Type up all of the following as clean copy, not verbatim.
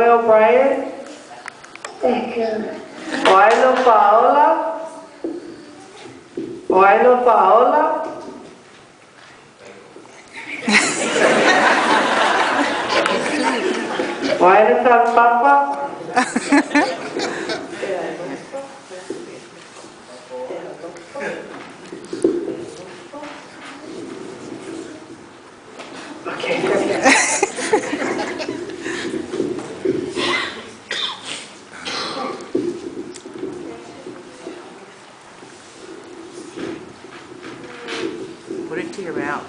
Royal Brian. Thank you. Oilo Paola. Oilo Paola. Oilo San Papa. Okay, good. Put it to your mouth.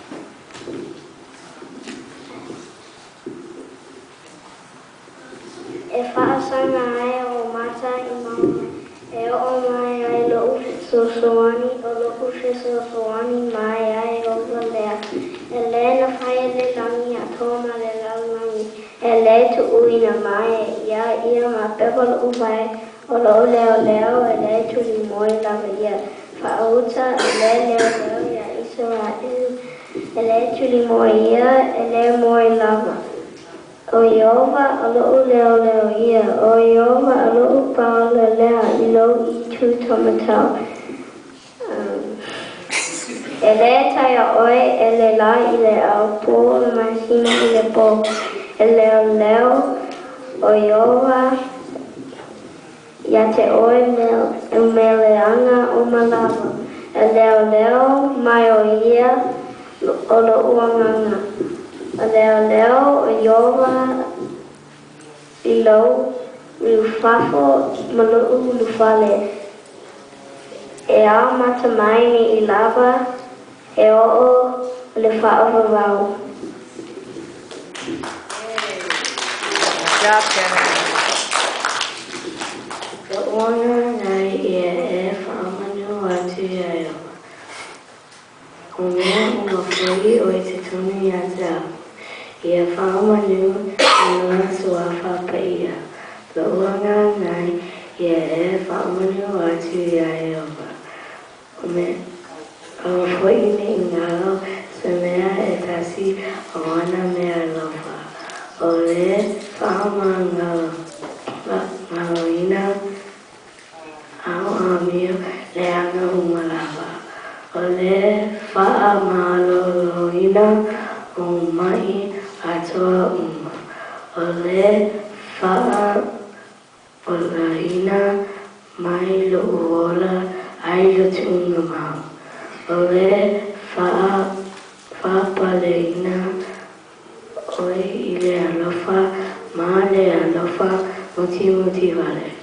If I sang I o mata I mama, e o mai ai lo so soani, o lo so soani mai ai o lea. E le na whai le langi a tōma le langi, e le tu uina mai, ia ma pepa lo uwai, o lo leo, e le tu li moi lava ia. Whauta, e le leo ia Israel, e le tu li moi ia, e le moi lava. O Iova alo leo ia, o Iova alo paola lea ilo I tu tomatau. Ele taia oe, ele la I le au po, le masina I le po. Ele leo, o Iova, ia te oe me leanga o malava. Ele leo, mai o ia, o lo uanganga. Leo, Iova, Ilo, Lufafo, Malu, Lufale. E a mata mai ni I lava, e o le whaavavau. Good job, Kenneth. Ka oana nai e whaamanu atu ia Iova. O mea o mawhoi o te tonu ia te au. Ia whaamanu ina sua whapaia. Ka oana nai e whaamanu atu ia Iova. O mea o mawhoi ni ngaro sa mea e tasi o ana mea alofa. O le whaamangaro. Maroina au amio le anga umalava. O le whaamaloina o mai Atua uma. O le whaamolaina mai lo uola ai lo tunga mau. O le whaapaleina oi I le alofa ma le alofa muti vale.